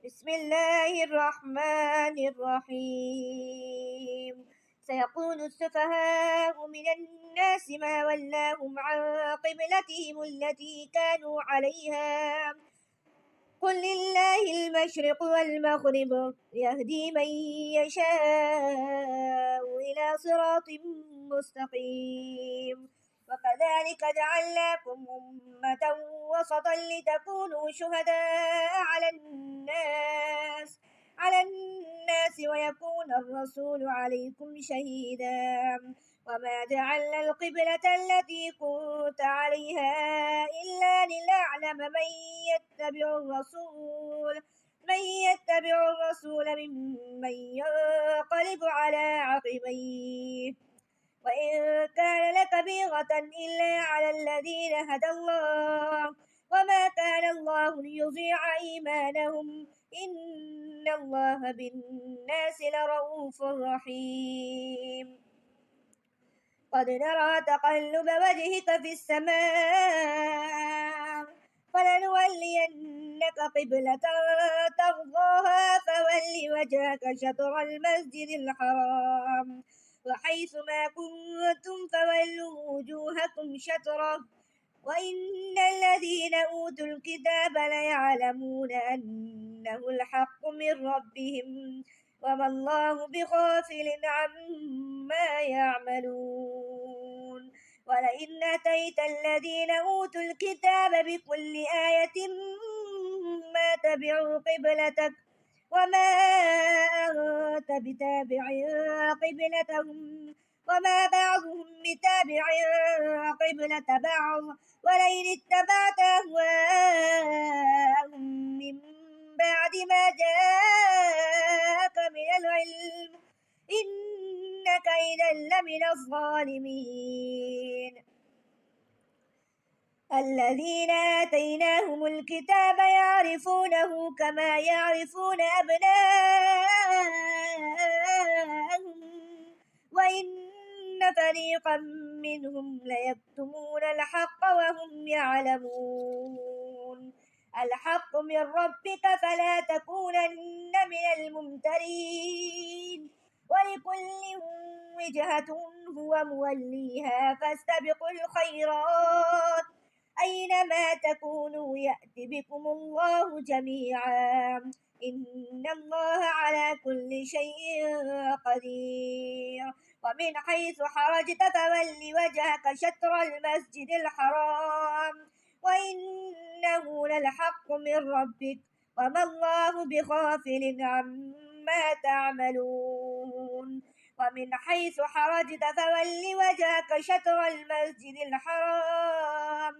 بسم الله الرحمن الرحيم. سيقول السفهاء من الناس ما ولاهم عن قبلتهم التي كانوا عليها قل لله المشرق والمغرب يهدي من يشاء إلى صراط مستقيم. وكذلك جعلناكم أمة وسطا لتكونوا شهداء على الناس ويكون الرسول عليكم شهيدا. وما جعلنا القبلة التي كنت عليها إلا لنعلم من يتبع الرسول ممن ينقلب على عقبيه وإن كان لكبيرة إلا على الذين هدى الله وما كان الله ليضيع إيمانهم إن الله بالناس لرؤوف رحيم. قد نرى تقلب وجهك في السماء فلنولينك قبلة ترضاها فول وجهك شطر المسجد الحرام وحيث ما كنتم فولوا وجوهكم شطره وإن الذين أوتوا الكتاب ليعلمون أنه الحق من ربهم وما الله بغافل عما يعملون. ولئن أتيت الذين أوتوا الكتاب بكل آية ما تبعوا قبلتك وما أنت بتابع قبلتهم وما بعضهم بتابع قبلة بعض ولئن اتبعت أهواءهم من بعد ما جاءك من العلم إنك إذا لمن الظالمين. الذين آتيناهم الكتاب يعرفونه كما يعرفون أبناءهم وإن فريقا منهم ليكتمون الحق وهم يعلمون. الحق من ربك فلا تكونن من الممترين ولكل وجهة هو موليها فاستبقوا الخيرات أينما تكونوا يأت بكم الله جميعا إن الله على كل شيء قدير. ومن حيث خرجت فول وجهك شطر المسجد الحرام وإنه للحق من ربك وما الله بغافل عما تعملون. ومن حيث خرجت فول وجهك شطر المسجد الحرام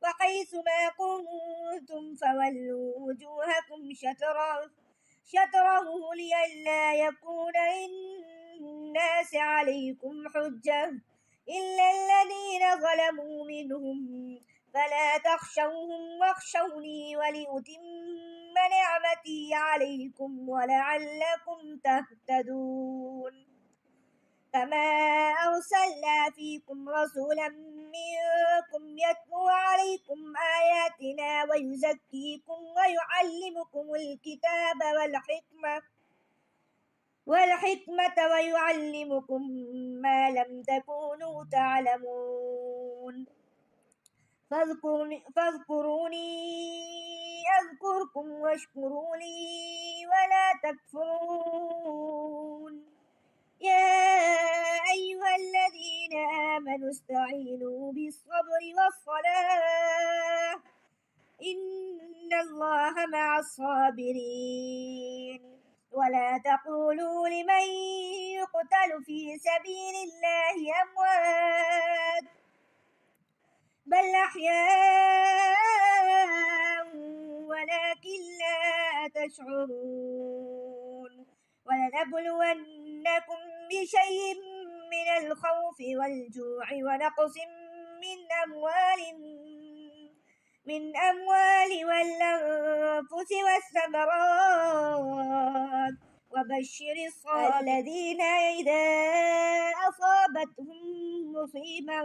وحيث ما كنتم فولوا وجوهكم شطره لئلا يكون للناس عليكم حجة إلا الذين ظلموا منهم فلا تخشوهم واخشوني ولأتم نعمتي عليكم ولعلكم تهتدون. كما أرسلنا فيكم رسولا منكم يتلو عليكم آياتنا ويزكيكم ويعلمكم الكتاب والحكمة ويعلمكم ما لم تكونوا تعلمون. فاذكروني أذكركم واشكروا لي ولا تكفرون. يا أيها الذين آمنوا استعينوا بالصبر والصلاة إن الله مع الصابرين. ولا تقولوا لمن يقتل في سبيل الله أموات بل أحياء ولكن لا تشعرون. ولنبلونكم بشيء من الخوف والجوع ونقص من أموال والأنفس والثمرات وبشر الذين إذا أصابتهم مصيبة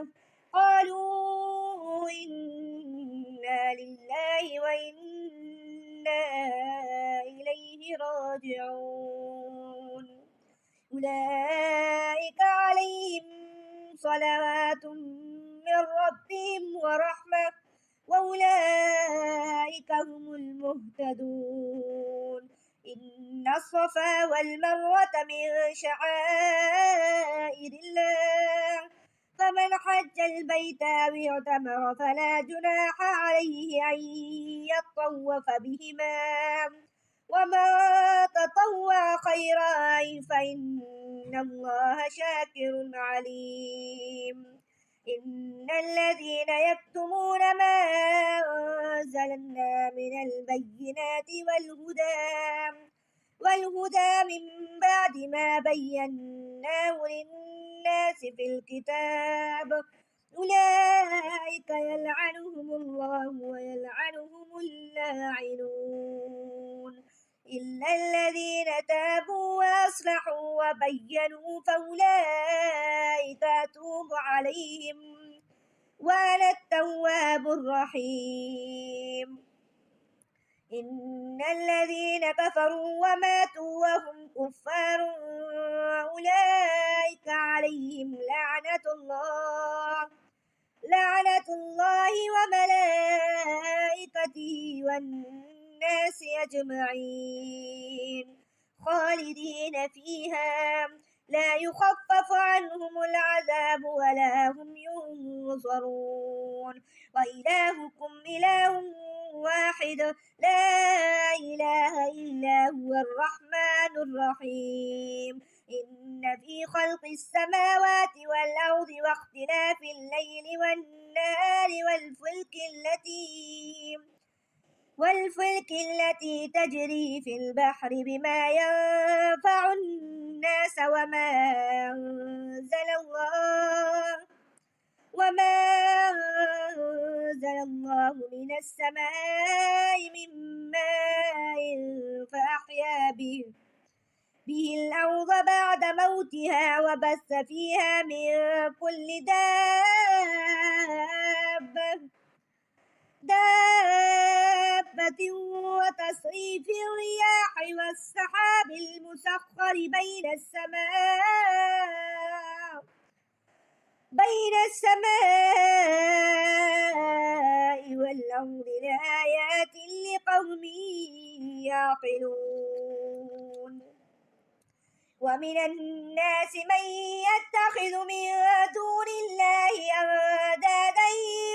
قالوا إنا لله وإنا إليه راجعون أولئك عليهم صلوات من ربهم ورحمة وأولئك هم المهتدون إن الصفا والمروة من شعائر الله فمن حج البيت أو اعتمر فلا جناح عليه أن يطوف بهما ومن تطوع خيرا فإن الله شاكر عليم إن الذين يكتمون ما أنزلنا من البينات والهدى من بعد ما بيناه للناس في الكتاب أولئك يلعنهم الله ويلعنهم اللاعنون إلا الذين تابوا وأصلحوا وبينوا فأولئك أتوب عليهم وأنا التواب الرحيم إن الذين كفروا وماتوا وهم كفار أولئك عليهم لعنة الله وملائكته والناس أجمعين خالدين فيها لا يخفف عنهم العذاب ولا هم ينظرون وإلهكم إله واحد لا إله إلا هو الرحمن الرحيم إن في خلق السماوات والأرض واختلاف الليل والنهار والفلك التي تجري في البحر بما ينفع الناس وما أنزل الله من السماء من ماء فأحيا به الأرض بعد موتها وبث فيها من كل دابة وتصريف الرياح والسحاب المسخر بين السماء والأرض لآيات لقوم يعقلون ومن الناس من يتخذ من دون الله أندادا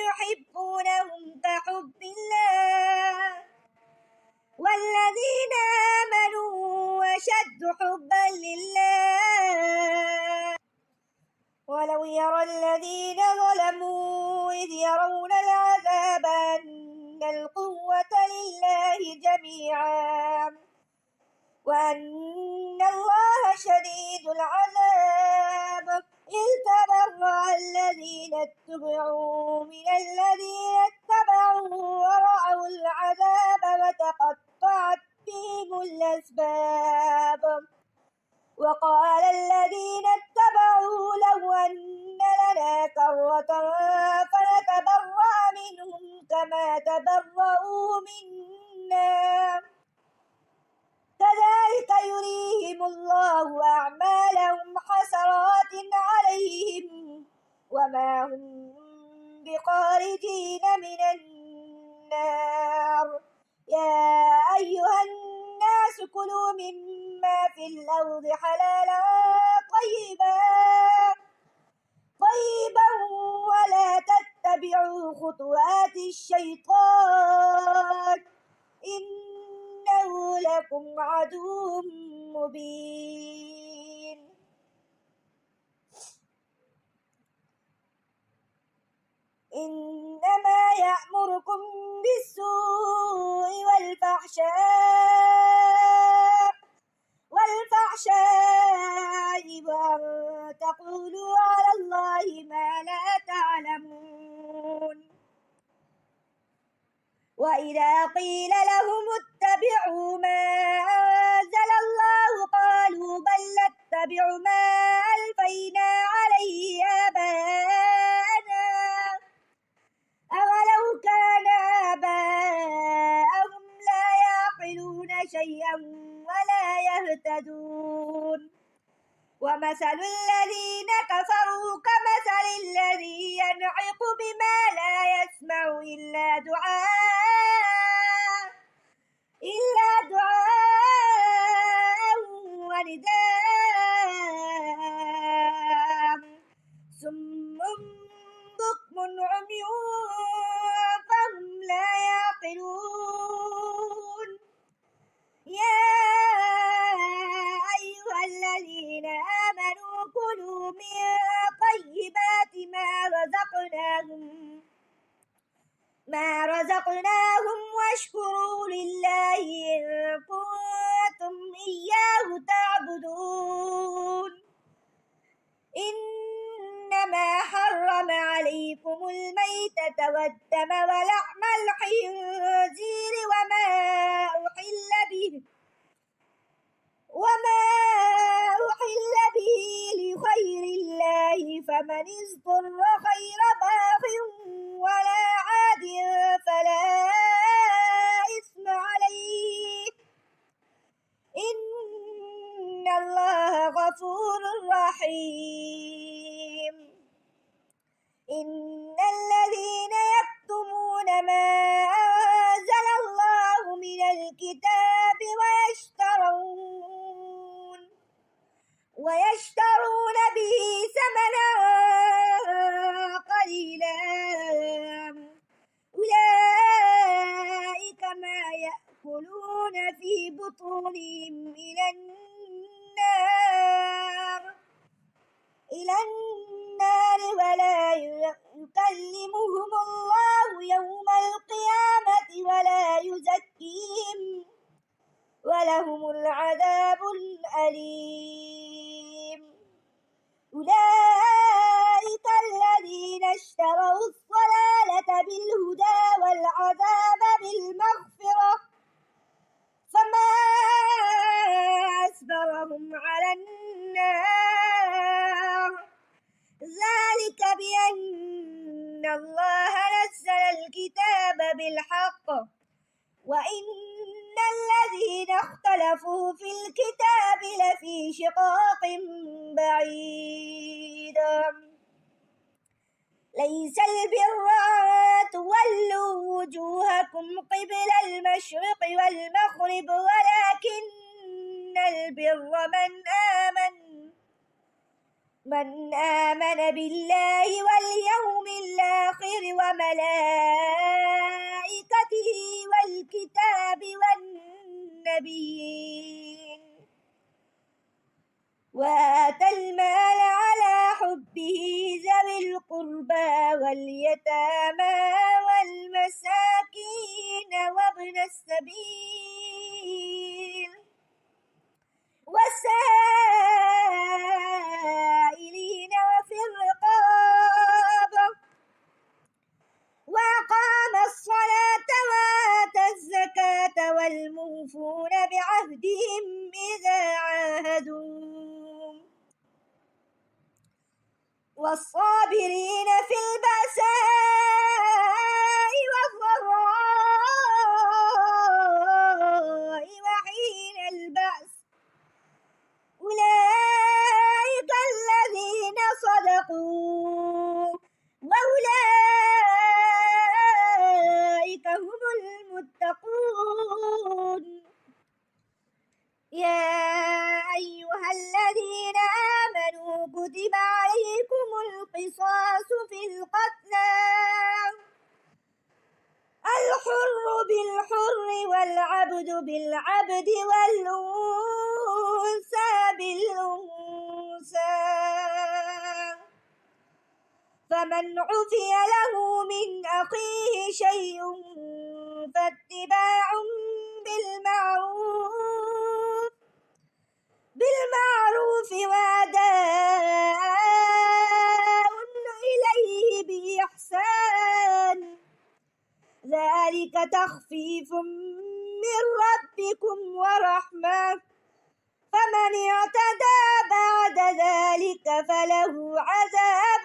يحبونهم كحب الله والذين آمنوا أشد حبا لله ولو يرى الذين ظلموا إذ يرون العذاب أن القوة لله جميعا وأن الله شديد العذاب إذ تبرأ الذين اتبعوا من الذين اتبعوا ورأوا العذاب وتقطعت بهم الأسباب وقال الذين اتبعوا لو أن لنا كرة فنتبرأ منهم كما تبرأوا منا كذلك يريهم الله أعمالهم حسرات عليهم وما هم بخارجين من النار يا أيها الناس كلوا مما في الأرض حلالا طيبا ولا تتبعوا خطوات الشيطان إنه لكم عدو مبين إنما يأمركم بالسوء والفحشاء وأن تقولوا على الله ما لا تعلمون وإذا قيل لهم اتبعوا ما أنزل الله قالوا بل نتبع ما ألفينا عليه آباءنا أولو كان آباءهم لا يعقلون شيئا شيئا ولا يهتدون ومثل الذين كفروا كمثل الذي ينعق بما لا يسمع إلا دعاء ونداء صم بكم عمي فهم لا يعقلون يا أيها الذين آمنوا كلوا من طيبات ما رزقناهم واشكروا لله إن كنتم إياه تعبدون إنما حرم عليكم الميتة والدم ولحم الخنزير وما أحل به لغير الله فمن اضطر غير باغ ولا عاد فلا إثم عليه إن الله غفور رحيم إن الذين يكتمون ما أنزل الله من الكتاب ويشترون به ثمنا قليلا أولئك ما يأكلون في بطونهم إلى النار ولا يكلمهم الله يوم القيامة ولا يزكيهم ولهم العذاب الأليم أولئك الذين اشتروا الضلالة بالهدى والعذاب بالمغفرة فما أصبرهم على النار ذلك بأن الله نزل الكتاب بالحق وإن الذين اختلفوا في الكتاب لفي شقاق بعيد ليس البر أن تولوا وجوهكم قبل المشرق والمغرب ولكن البر من آمن بالله واليوم الآخر وملائكته والكتاب والنبيين وآتى المال على حبه ذوي القربى واليتامى والمساكين وابن السبيل والسائلين وفي الرقاب وأقام الصلاة وآتى الزكاة والموفون بعهدهم إذا عاهدوا والصابرين في البأساء والضراء وحين البأس أولئك الذين صدقوا وأولئك هم المتقون يا أيها الذين آمنوا كتب عليكم القصاص في القتلى الحر بالحر والعبد بالعبد والأنثى بالأنثى فمن عفي له من أخيه شيء فاتباع بالمعروف وأداء إليه بإحسان ذلك تخفيف من ربكم ورحمة فمن اعتدى بعد ذلك فله عذاب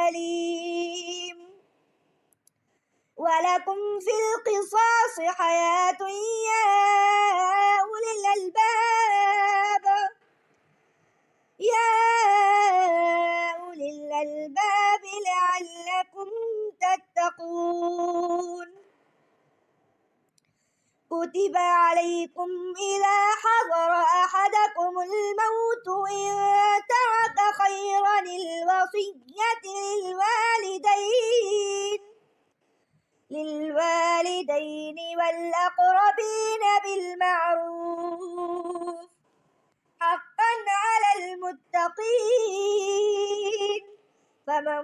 أليم ولكم في القصاص حياة يا أولي كتب عليكم إذا حضر أحدكم الموت إن ترك خيرا الوصية للوالدين والأقربين بالمعروف حقا على المتقين فمن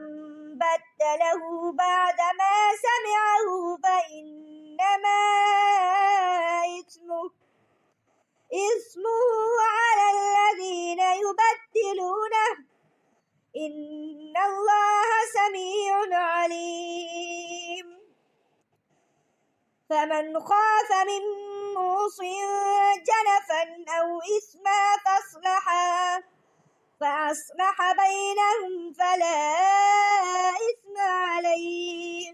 بدله بعدما سمعه فإنما إثمه على الذين يبدلونه إن الله سميع عليم فمن خاف من موص جنفا أو إثما فأصلح بينهم فلا إثم عليه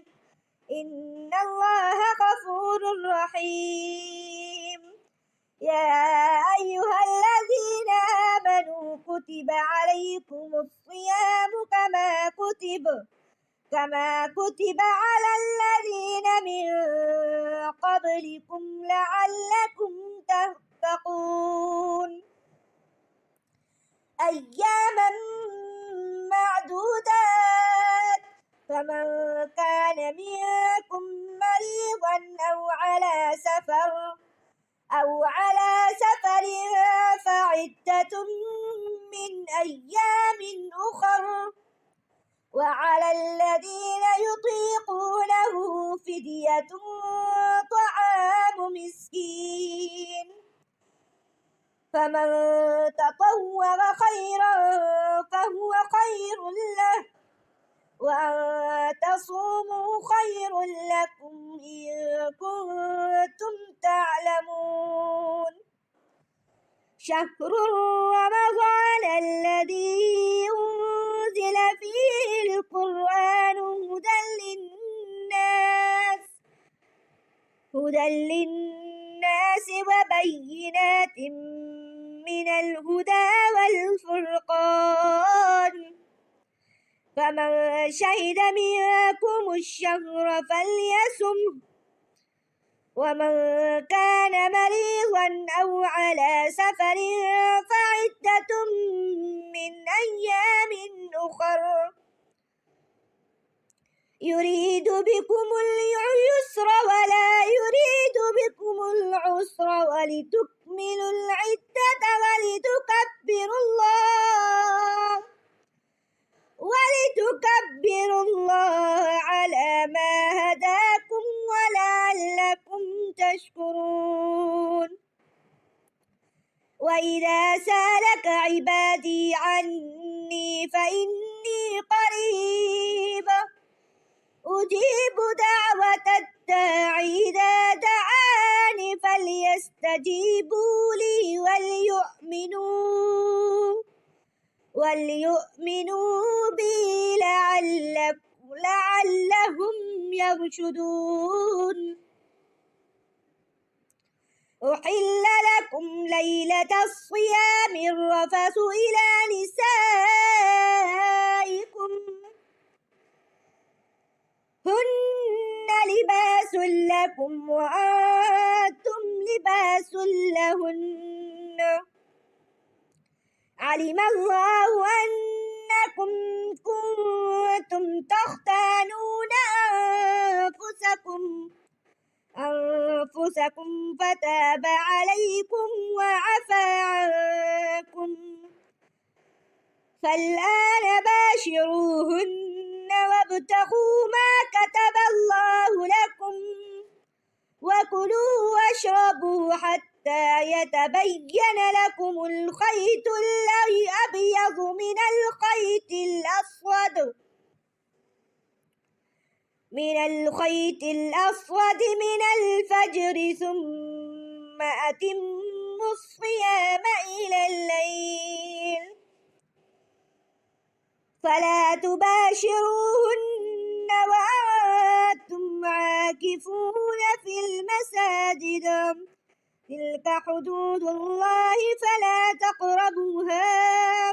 إن الله غفور رحيم يا أيها الذين آمنوا كتب عليكم الصيام كما كتب على الذين من قبلكم لعلكم تتقون أياما معدودات فمن كان منكم مريضا أو على سفر فعدة من أيام أخر وعلى الذين يطيقونه فدية طعام مسكين فمن تطوع خيرا فهو خير له وأن تصوموا خير لكم إن كنتم تعلمون شهر رمضان الذي أنزل فيه القرآن هدى للناس وبينات من الهدى والفرقان فمن شهد منكم الشهر فليصمه ومن كان مريضا أو على سفر فعدة من أيام أخر يريد بكم اليسر ولا يريد بكم العسر ولتكملوا العدة ولتكبروا الله على ما هداكم ولعلكم تشكرون وإذا سألك عبادي عني فإني قريب أجيب دعوة الداعي إذا دعاني فليستجيبوا لي وليؤمنوا بي لعلهم يرشدون أحل لكم ليلة الصيام الرفث إلى نسائكم هن لباس لكم وأنتم لباس لهن علم الله أنكم كنتم تختانون أنفسكم فتاب عليكم وعفى عنكم فالآن باشروهن وابتغوا ما كتب الله لكم وكلوا واشربوا حتى يتبين لكم الخيط الأبيض من الخيط الأسود من الفجر ثم أتموا الصيام إلى الليل فلا تباشروهن وأنتم عاكفون في المساجد تلك حدود الله فلا تقربوها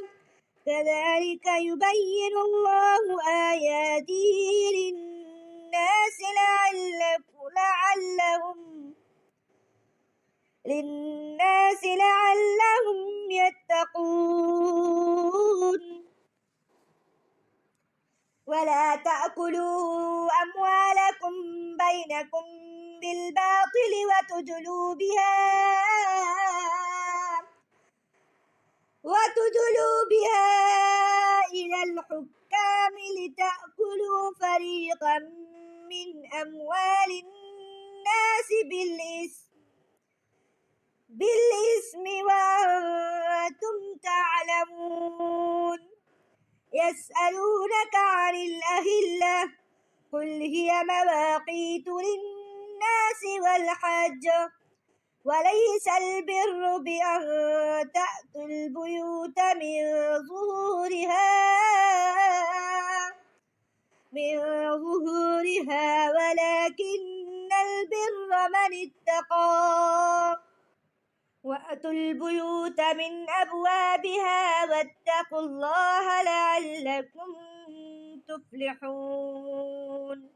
كذلك يبين الله آياته للناس لعلهم للناس لعلهم يتقون ولا تأكلوا أموالكم بينكم بالباطل وتدلوا بها إلى الحكام لتأكلوا فريقا من أموال الناس بالإثم وأنتم تعلمون يسألونك عن الأهلة قل هي مواقيت للناس والحج وليس البر بأن تأتوا البيوت من ظهورها ولكن البر من اتقى وأتوا البيوت من أبوابها واتقوا الله لعلكم تفلحون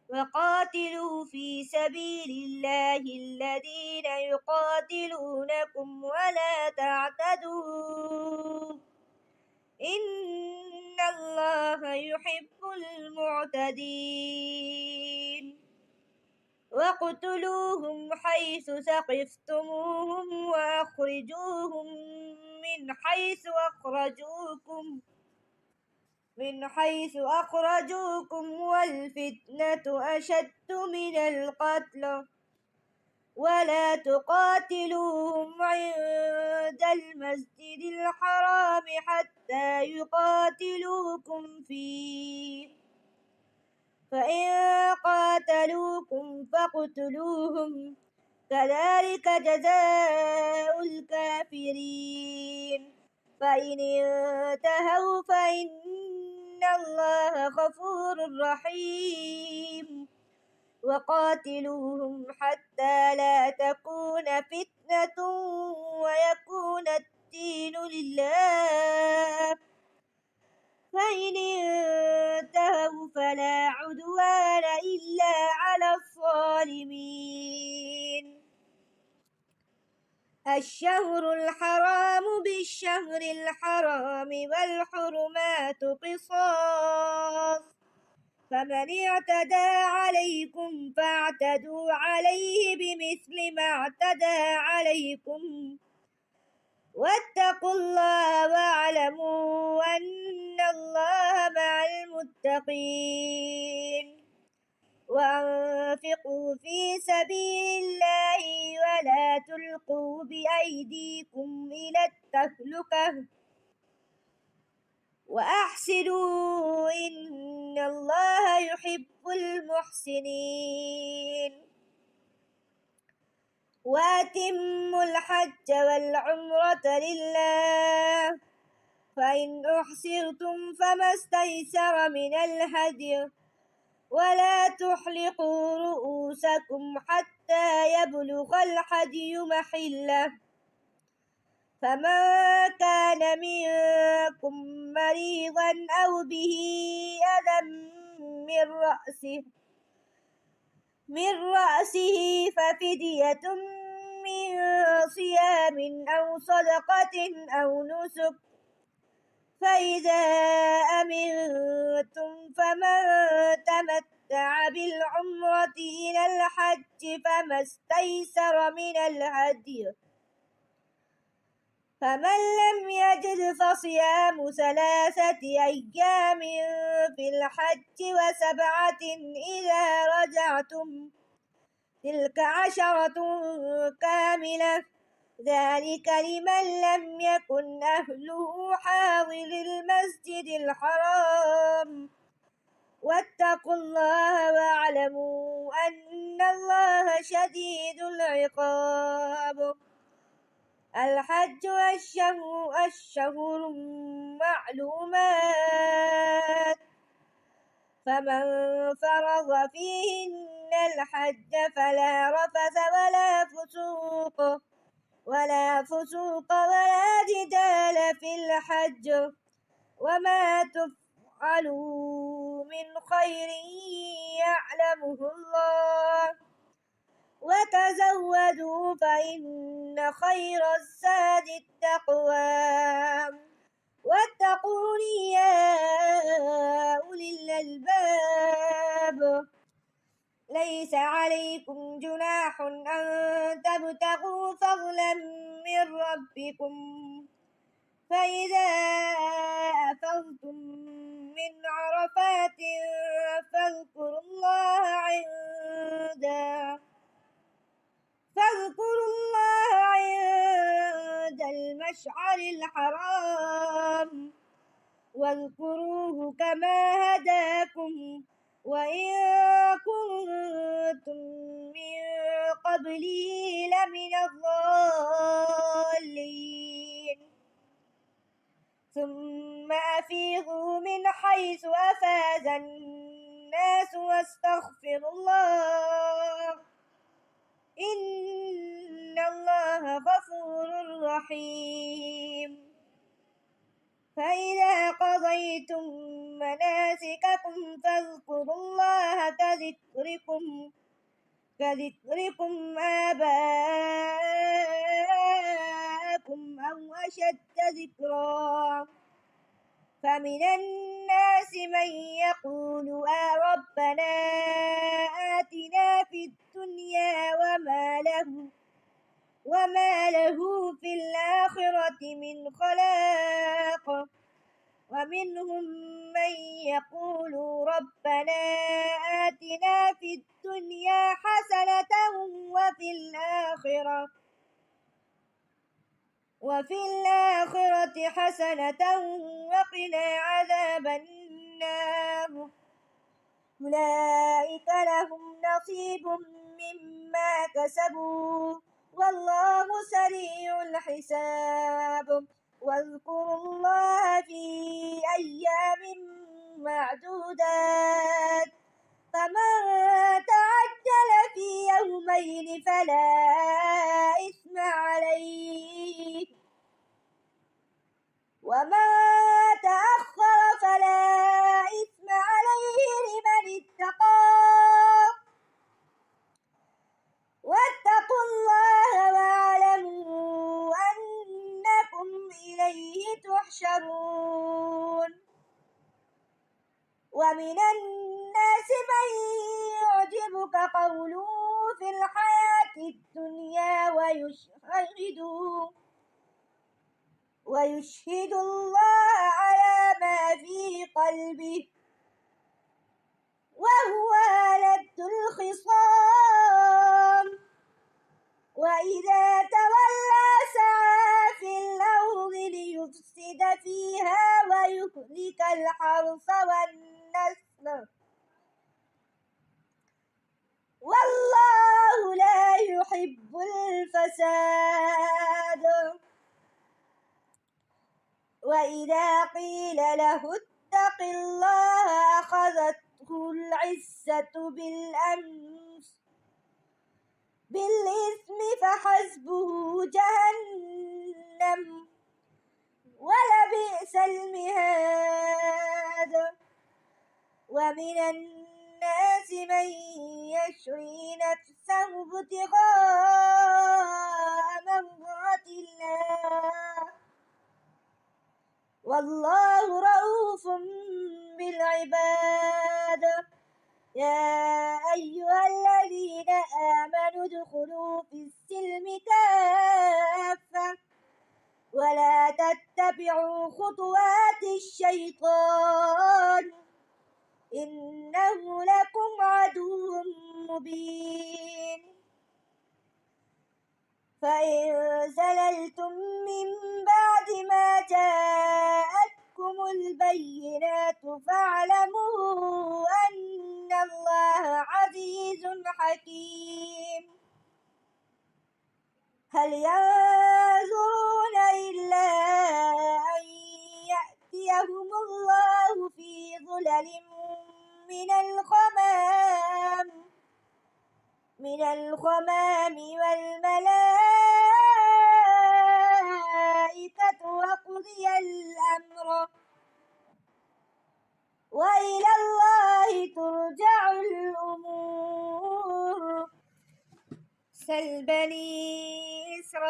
وقاتلوا في سبيل الله الذين يقاتلونكم ولا تعتدوا إن الله يحب المعتدين واقتلوهم حيث ثقفتموهم وأخرجوهم من حيث أخرجوكم والفتنة أشد من القتل ولا تقاتلوهم عند المسجد الحرام حتى يقاتلوكم فيه فإن قاتلوكم فاقتلوهم كذلك جزاء الكافرين فإن انتهوا فإن الله غفور رحيم وقاتلوهم حتى لا تكون فتنة ويكون الدين لله فإن انتهوا فلا عدوان إلا على الظالمين الشهر الحرام بالشهر الحرام والحرمات قصاص فمن اعتدى عليكم فاعتدوا عليه بمثل ما اعتدى عليكم واتقوا الله واعلموا أن الله مع المتقين وأنفقوا في سبيل الله ولا تلقوا بأيديكم إلى التهلكة وأحسنوا إن الله يحب المحسنين وأتموا الحج والعمرة لله فإن أحصرتم فما استيسر من الهدي ولا تحلقوا رؤوسكم حتى يبلغ الهدي محله فمن كان منكم مريضا أو به أذى من رأسه ففدية من صيام أو صدقة أو نسك فإذا أمنتم فمن تمتع بالعمرة إلى الحج فما استيسر من الهدي فمن لم يجد فصيام 3 أيام في الحج و7 إذا رجعتم تلك 10 كاملة ذلك لمن لم يكن أهله حاضر المسجد الحرام واتقوا الله واعلموا أن الله شديد العقاب الحج أشهر معلومات فمن فرض فيهن الحج فلا رفث ولا فسوق ولا جدال في الحج وما تفعلوا من خير يعلمه الله وتزودوا فإن خير الزاد التقوى واتقون يا أولي الألباب ليس عليكم جناح أن تبتغوا فضلا من ربكم فإذا أفضتم من عرفات فاذكروا الله عند المشعر الحرام واذكروه كما هداكم وإن كنتم من قبله لمن الضالين ثم أفيضوا من حيث أفاض الناس واستغفروا الله إن الله غفور رحيم فإذا قضيتم مناسككم فاذكروا الله كذكركم آباءكم أو أشد ذكرا فمن الناس من يقول ربنا آتنا في الدنيا وما له في الآخرة من خلاق ومنهم من يقول ربنا آتنا في الدنيا حسنة وفي الآخرة حسنة وقنا عذاب النار أولئك لهم نصيب مما كسبوا والله سريع الحساب واذكروا الله في أيام معدودات فمن تعجل في يومين فلا إثم عليه ومن تأخر فلا إثم عليه لمن اتقى واتقوا الله واعلموا أنكم إليه تحشرون ومن الناس من يعجبك قوله في الحياة الدنيا ويشهد الله على ما في قلبه وهو ألد الخصام وإذا تولى سعى في الأرض ليفسد فيها ويهلك الحرث والنسل والله لا يحب الفساد وإذا قيل له اتق الله أخذته العزة بالإثم فحسبه جهنم ولبئس المهاد ومن الناس من يشري نفسه ابتغاء مرضات الله والله رؤوف بالعباد يا أيها الذين آمنوا ادخلوا في السلم كافة ولا تتبعوا خطوات الشيطان إنه لكم عدو مبين فإن زللتم من بعد ما جاءتكم البينات فاعلموا أن الله عزيز حكيم هل ينظرون إلا أن يأتيهم الله في ظلل من الغمام والملائكة وقضي الأمر وإلى الله ترجع الأمور سل بني إسرائيل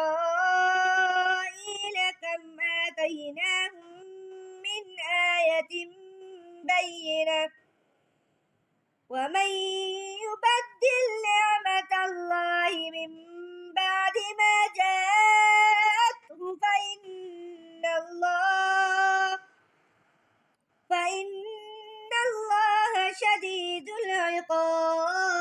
كم آتيناهم من آية بينة ومن يبدل نعمة الله من بعد ما جاءته فإن الله شديد العقاب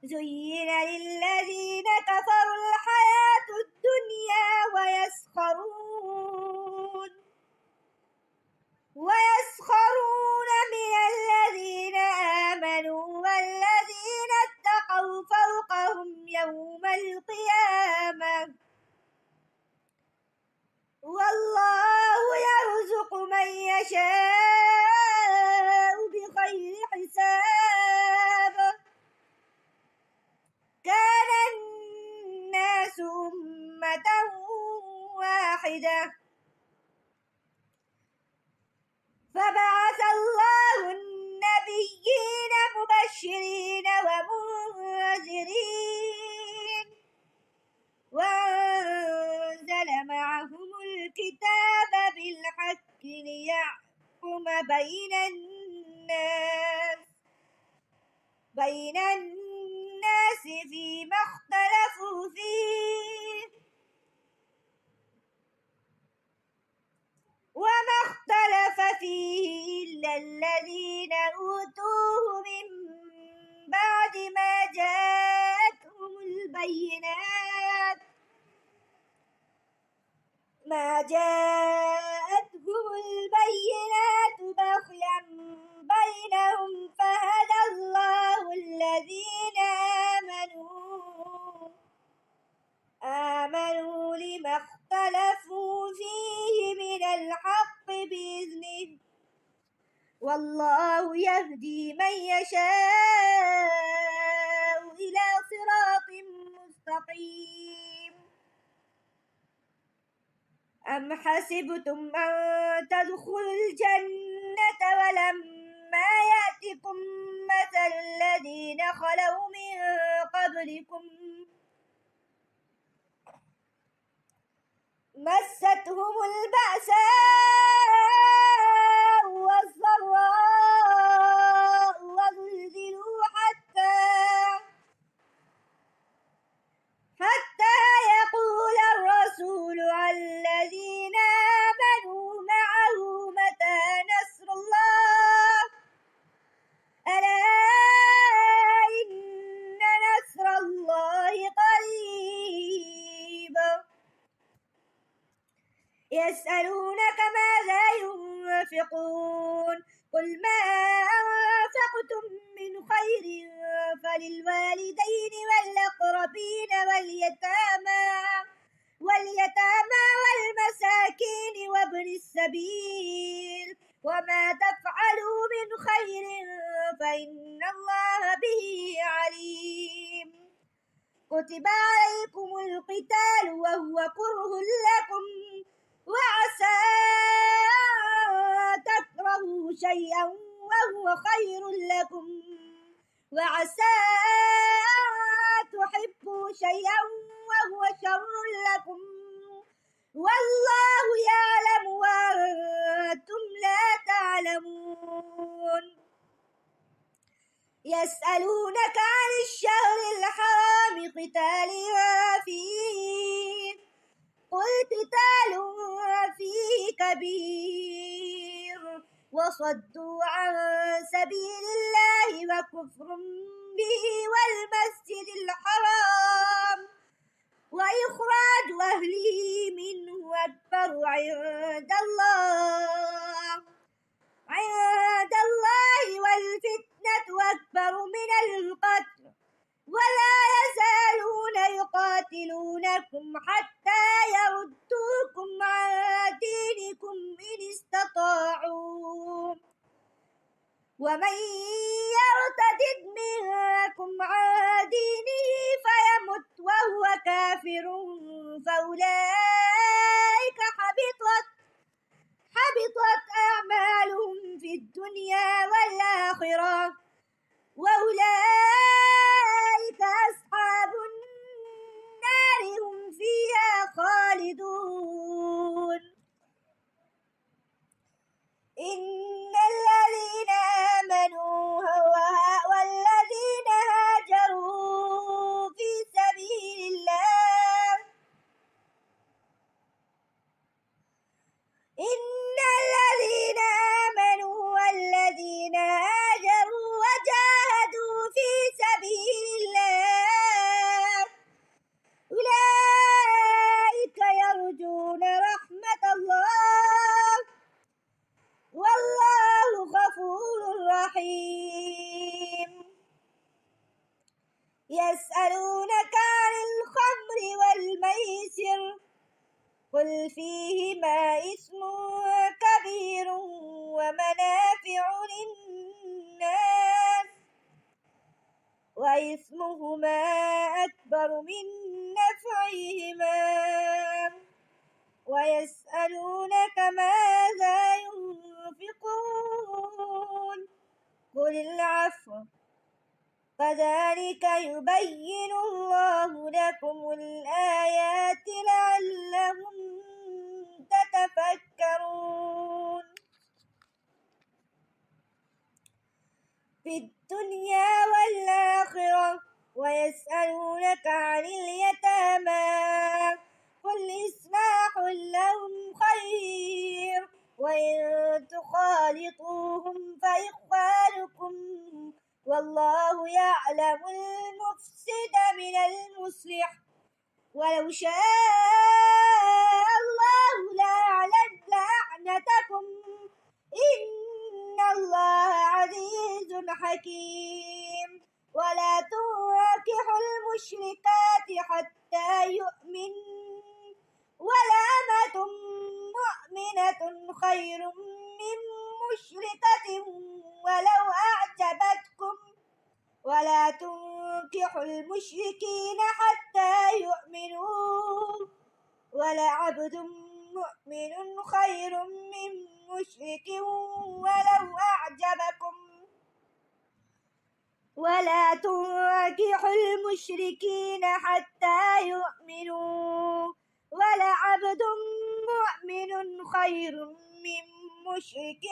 زين للذين كفروا الحياة الدنيا ويسخرون من الذين آمنوا والذين اتقوا فوقهم يوم القيامة والله يرزق من يشاء بغير حساب كان الناس أمة واحدة فبعث الله النبيين مبشرين ومنذرين وأنزل معهم الكتاب بالحق ليحكم بين الناس فيما اختلفوا فيه وما اختلف فيه إلا الذين أوتوه من بعد ما جاءتهم البينات بغيا بينهم فهدى الله الذين آمنوا لما اختلفوا فيه من الحق بإذنه والله يهدي من يشاء إلى صراط مستقيم أم حسبتم أن تدخلوا الجنة ولما يأتكم مثل الذين خلوا من قبلكم مستهم البأساء والضراء وزلزلوا حتى يقول الرسول والذين آمنوا معه متى نصر الله ألا إن نصر الله قريب يسألونك ماذا ينفقون قل ما أنفقتم من خير فللوالدين والأقربين واليتامى والمساكين وابن السبيل وما تفعلوا من خير فإن الله به عليم كتب عليكم القتال وهو كره لكم وعسى أن تكرهوا شيئا وهو خير لكم وعسى أن تحبوا شيئا وهو شر لكم والله يعلم وأنتم لا تعلمون يسألونك عن الشهر الحرام قتال فيه قل قتال فيه كبير وصدوا عن سبيل الله وكفر به والمسجد الحرام وإخراج أهله منه أكبر عند الله والفتنة أكبر من القتل ولا يزالون يقاتلونكم حتى يردوكم عن دينكم إن استطاعوا ومن يرتد منكم عن دينه فيمت وهو كافر فأولئك حبطت أعمالهم في الدنيا والآخرة وأولئك خالدون إن الذين آمنوا والذين هاجروا في سبيل الله إن الذين آمنوا والذين هاجروا وجاهدوا في سبيل الله أولئك يرجون رحمة الله والله غفور رحيم يسألونك عن الخمر والميسر قل فيهما إثم كبير ومنافع للناس وإثمهما أكبر من نفعهما ويسألونك ماذا ينفقون قل العفو كذلك يبين الله لكم الآيات لعلهم تتفكرون في الدنيا والآخرة ويسألونك عن اليتامى قل إصلاح لهم خير وإن تخالطوهم فإخوانكم والله يعلم المفسد من المصلح ولو شاء الله لأعنتكم إن الله عزيز حكيم ولا تنكحوا المشركات حتى يؤمنوا ولأمة مؤمنة خير من مشركة ولو أعجبتكم ولا تنكحوا المشركين حتى يؤمنوا ولعبد مؤمن خير من مشرك ولو أعجبكم ولا تنكحوا المشركين حتى يؤمنوا ولعبد مؤمن خير من مشرك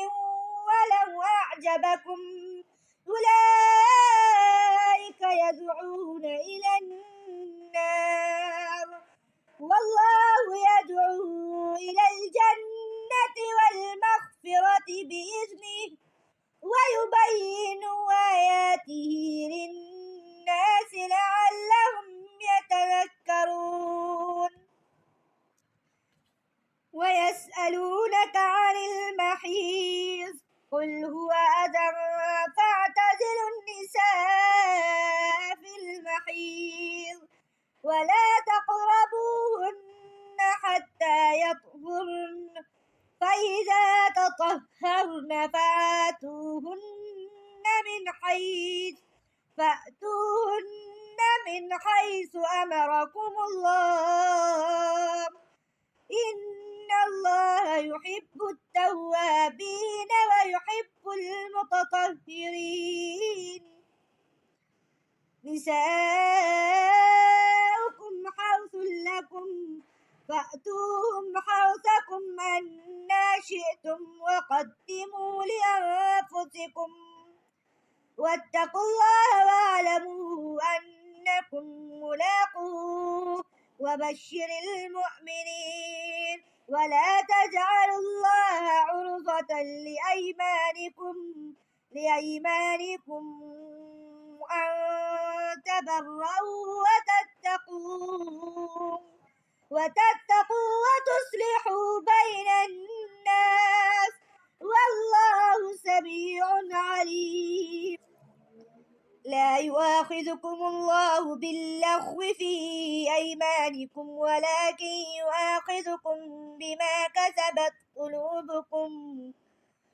ولو أعجبكم أولئك يدعون إلى النار والله يدعو إلى الجنة والمغفرة بإذنه ويبين آياته للناس لعلهم يتذكرون ويسألونك عن المحيض قل هو أذى فاعتزلوا النساء في المحيض ولا تقربوهن حتى يطهرن فإذا تطهرن فأتوهن من حيث أمركم الله إن الله يحب التوابين ويحب المتطهرين نساؤكم حرث لكم فأتوهم حرثكم أنى شئتم وقدموا لأنفسكم واتقوا الله واعلموا أنكم ملاقوه وبشر المؤمنين ولا تجعلوا الله عرضة لأيمانكم أن تبروا وتتقوا وتصلحوا بين الناس والله سميع عليم لا يؤاخذكم الله باللغو في أيمانكم ولكن يؤاخذكم بما كسبت قلوبكم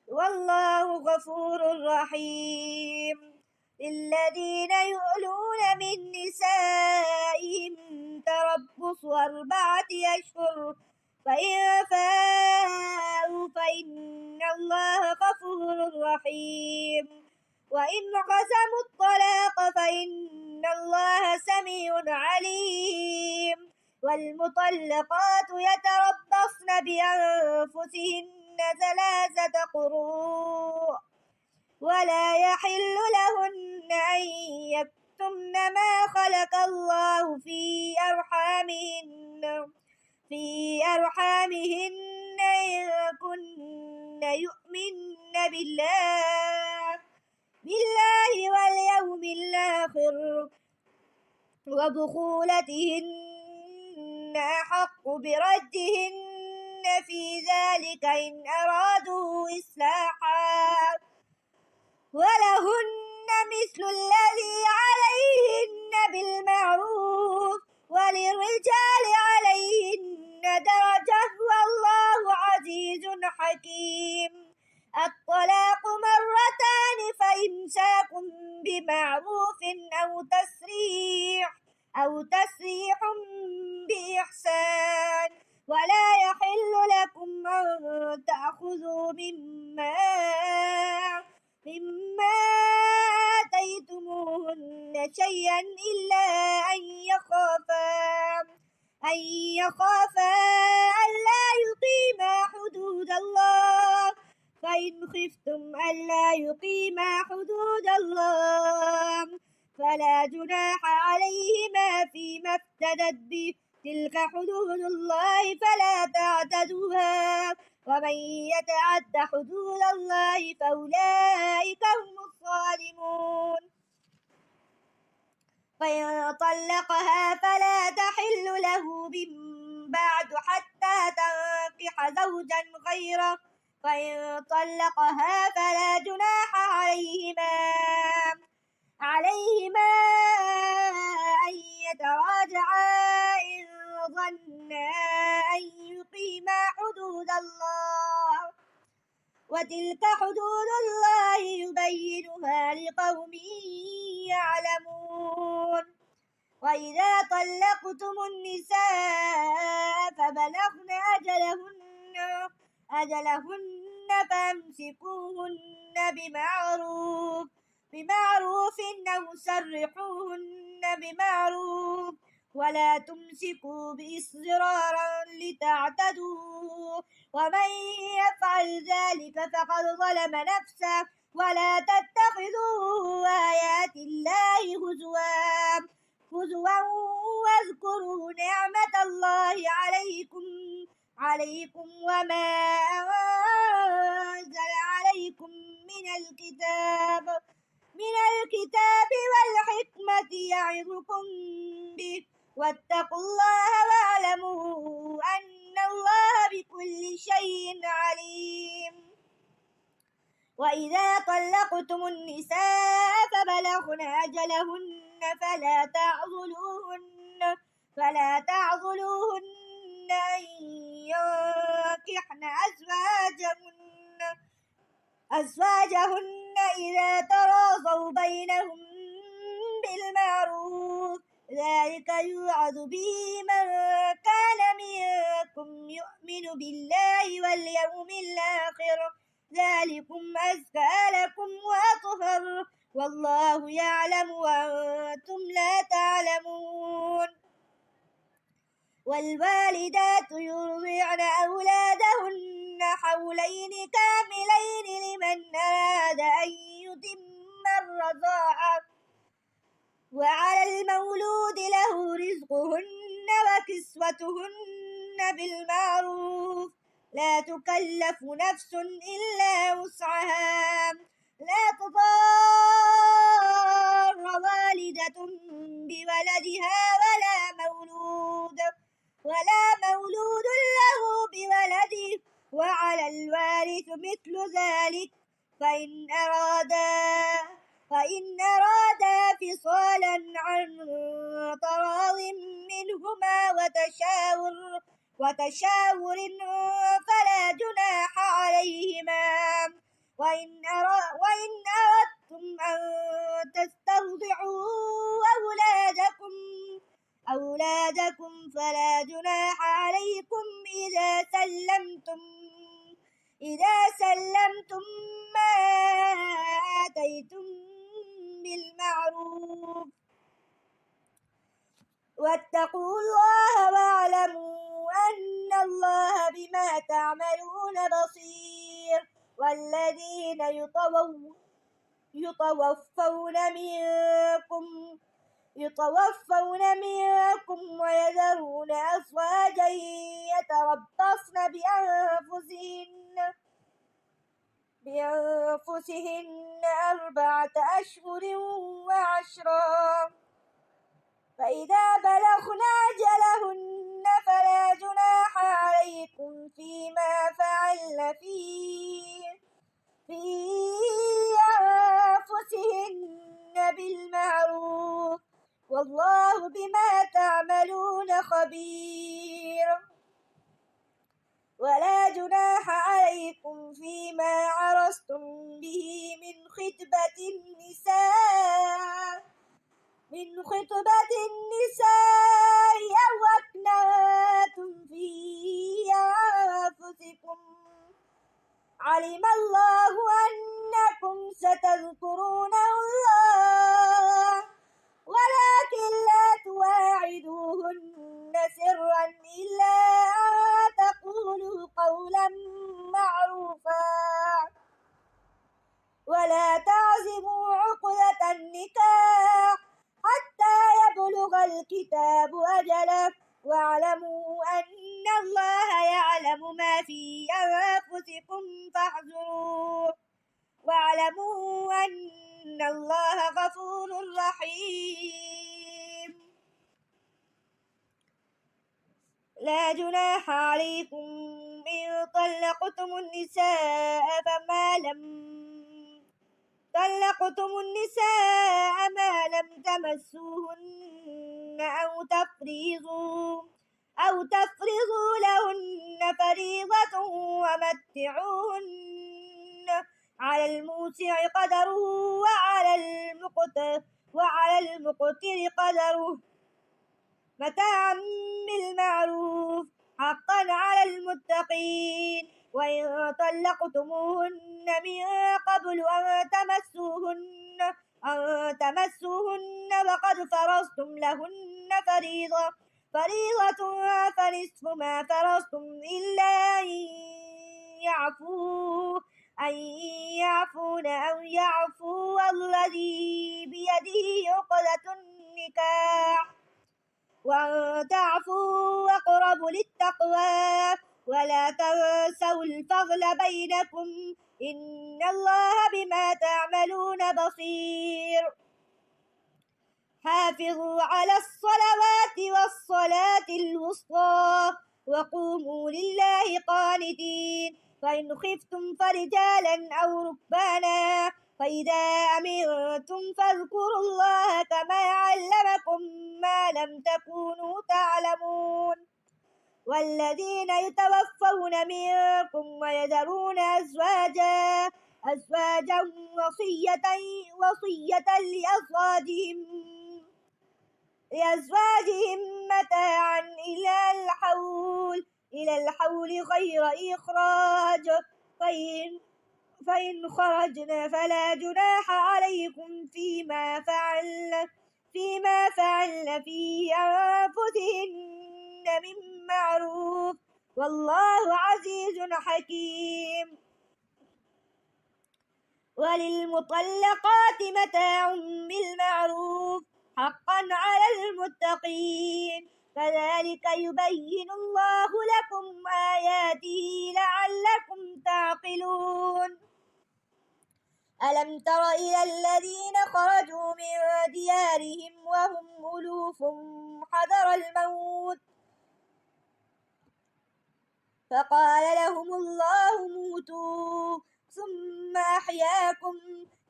والله غفور رحيم للذين يؤلون من نسائهم تربص 4 أشهر فإن فاءوا فإن الله غفور رحيم وإن قسموا الطلاق فإن الله سميع عليم والمطلقات يتربصن بأنفسهن 3 قروء ولا يحل لهن أن يكتمن ما خلق الله في أرحامهن إن كن يؤمن بالله واليوم الآخر وبخولتهن أحق بردهن في ذلك إن أرادوا إصلاحا ولهن مثل الذي عليهن بالمعروف وللرجال عليهن درجة والله عزيز حكيم. الطلاق مرتان فإمساك بمعروف أو تسريح بإحسان ولا يحل لكم أن تأخذوا مما آتيتموهن شيئا إلا أن يخافا ألا يقيما حدود الله فإن خفتم ألا يقيما حدود الله فلا جناح عليهما فيما افتدت به تلك حدود الله فلا تعتدوها ومن يتعد حدود الله فأولئك هم الظالمون. فإن طلقها فلا تحل له من بعد حتى تنكح زوجا غيره فإن طلقها فلا جناح عليهما أن يتراجعا إن ظنا أن يقيما حدود الله وتلك حدود الله يبينها لقوم يعلمون. وإذا طلقتم النساء فبلغن أجلهن فامسكوهن بمعروف أو سرحوهن بمعروف ولا تمسكوا بإصرارا لتعتدوا ومن يفعل ذلك فقد ظلم نفسه ولا تتخذوا آيات الله هزوا واذكروا نعمة الله عليكم وما أنزل عليكم من الكتاب والحكمة يعظكم به واتقوا الله واعلموا أن الله بكل شيء عليم. وإذا طلقتم النساء فبلغن أجلهن فلا تعضلوهن أن ينكحن أزواجهن إذا تراضوا بينهم بالمعروف ذلك يوعظ به من كان منكم يؤمن بالله واليوم الآخر ذلكم أزكى لكم وأطهر والله يعلم وأنتم لا تعلمون. والوالدات يرضعن أولادهن حولين كاملين لمن أراد أن يتم الرضاعة وعلى المولود له رزقهن وكسوتهن بالمعروف لا تكلف نفس إلا وسعها لا تضار والدة بولدها ولا مولود له بولده وعلى الوارث مثل ذلك فإن أرادا فصالا عن تراض منهما وتشاور فلا جناح عليهما وإن أردتم أن تسترضعوا أولادكم فلا جناح عليكم إذا سلمتم ما آتيتم بالمعروف واتقوا الله يتوفون منكم ويذرون أزواجا يتربصن بأنفسهن 4 أشهر وعشرا، فإذا بلغن أجلهن فلا جناح عليكم فيما فعلن في أنفسهن بالمعروف، والله بما تعملون خبير. ولا جناح عليكم فيما عرضتم به من خطبة النساء أو أكننتم في أنفسكم، علم الله أنكم ستذكرونه الله، ولكن لا تواعدوهن سرا إلا أن تقولوا قولا معروفا، ولا تعزموا عقدة النكاح حتى يبلغ الكتاب أجله، واعلموا أن الله يعلم ما في أنفسكم فاحذروه، واعلموا أن الله غفور رحيم. لا جناح عليكم إن طلقتم النساء ما لم تمسوهن أو تفرضوا لهن فريضة، ومتعوهن على الموسع قدره وعلى المقتر قدره متاعا بالمعروف حقا على المتقين. وإن طلقتموهن من قبل أن تمسوهن وقد فرضتم لهن فريضة فنصف ما فرضتم إلا أن يعفون أو يعفو الذي بيده عقدة النكاح، وأن تعفوا أقرب للتقوى، ولا تنسوا الفضل بينكم إن الله بما تعملون بصير. حافظوا على الصلوات والصلاة الوسطى وقوموا لله قانتين. فإن خفتم فرجالا أو ركبانا فإذا أمنتم فاذكروا الله كما علمكم ما لم تكونوا تعلمون. والذين يتوفون منكم ويذرون أزواجا وصية لأزواجهم متاعا إلى الحول غير إخراج، فإن خرجنا فلا جناح عليكم فيما فعلن في أنفسهن من معروف، والله عزيز حكيم. وللمطلقات متاع بالمعروف حقا على المتقين، كذلك يبين الله لكم آياته لعلكم تعقلون. ألم تر إلى الذين خرجوا من ديارهم وهم ألوف حذر الموت فقال لهم الله موتوا ثم أحياكم،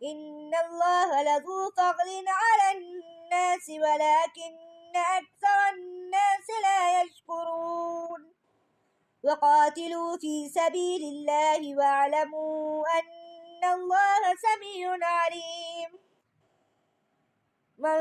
إن الله لذو فضل على الناس ولكن أكثر الناس لا يشكرون. وقاتلوا في سبيل الله واعلموا أن الله سميع عليم. من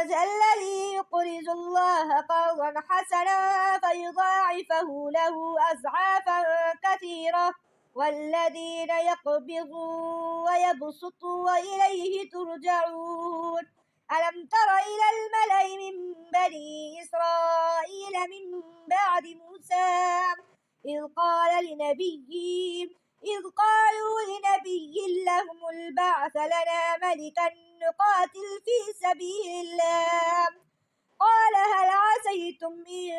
ذا الذي يقرض الله قرضا حسنا فيضاعفه له أضعافا كثيرة، والذين يقبضون ويبسطون وإليه ترجعون. ألم تر إلى الملأ من بني إسرائيل من بعد موسى إذ إذ قالوا لنبي لهم ابعث لنا ملكا نقاتل في سبيل الله قال هل عسيتم إن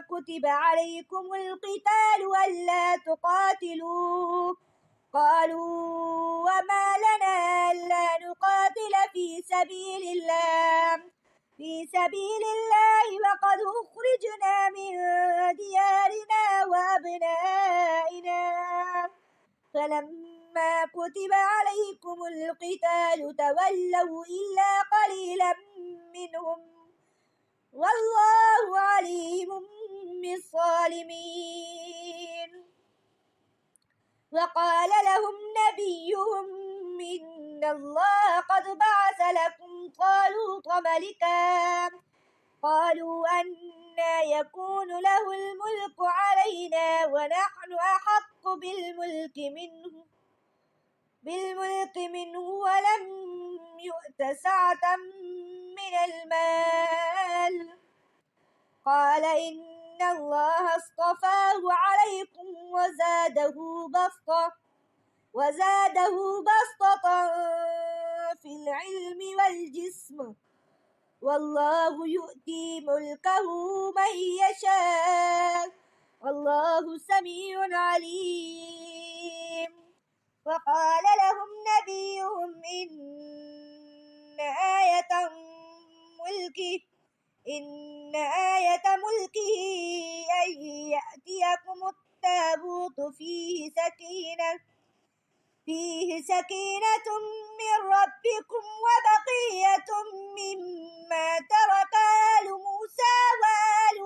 كتب عليكم القتال ألا تقاتلوا قالوا وما لنا ألا نقاتل في سبيل الله وقد أخرجنا من ديارنا وأبنائنا فلما كتب عليكم القتال تولوا إلا قليلا منهم والله عليم بالظالمين وقال لهم نبيهم إن الله قد بعث لكم طالوت ملكا قالوا أنى يكون له الملك علينا ونحن أحق بالملك منه ولم يؤت سعة من المال قال إن الله اصطفاه عليكم وزاده بسطة في العلم والجسم والله يؤتي ملكه من يشاء والله سميع عليم وقال لهم نبيهم إن آية ملكه أن يأتيكم التابوت فيه سكينة من ربكم وبقية مما ترك آل موسى وآل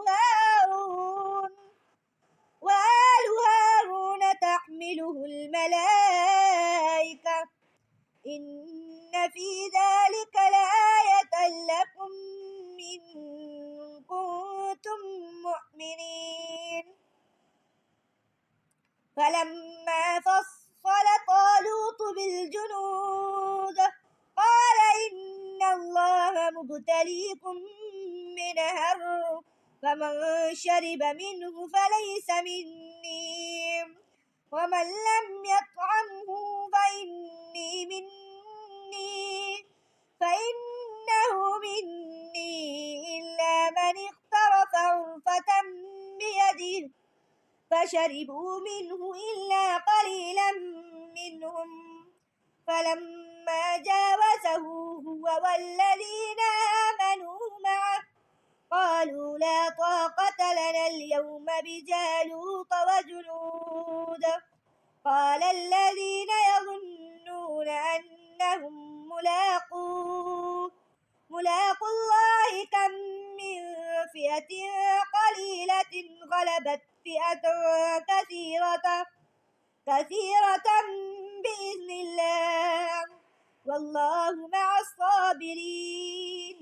هارون تحمله الملائكة إن في ذلك لآية لكم إن كنتم مؤمنين فلما فصل طالوت بالجنود قال إن الله مبتليكم بنهر فمن شرب منه فليس مني ومن لم يطعمه فإنه مني إلا من اغترف غرفة بيده فشربوا منه إلا قليلا منهم فلما جاوزه هو والذين آمنوا معه قالوا لا طاقة لنا اليوم بجالوت وجنوده قال الذين يظنون أنهم ملاقو الله كم من فئة قليلة غلبت فئة كثيرة بإذن الله والله مع الصابرين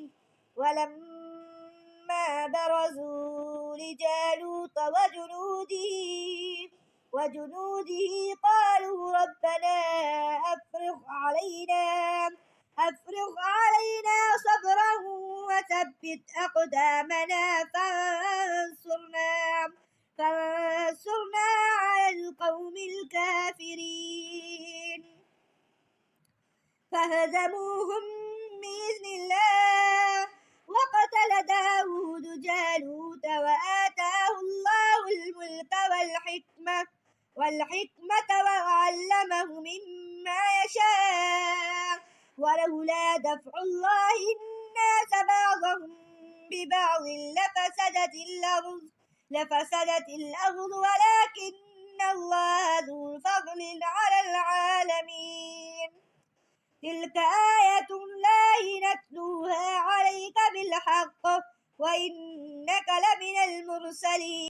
ولما برزوا لجالوت وجنوده قالوا ربنا أفرغ علينا صبرا وثبت أقدامنا فانصرنا على القوم الكافرين فهزموهم بإذن الله وقتل داود جالوت وآتاه الله الملك والحكمة وعلمه مما يشاء ولولا دفع الله الناس بعضهم ببعض لفسدت الأرض ولكن الله ذو فضل على العالمين تلك آية الله نتلوها عليك بالحق وإنك لمن المرسلين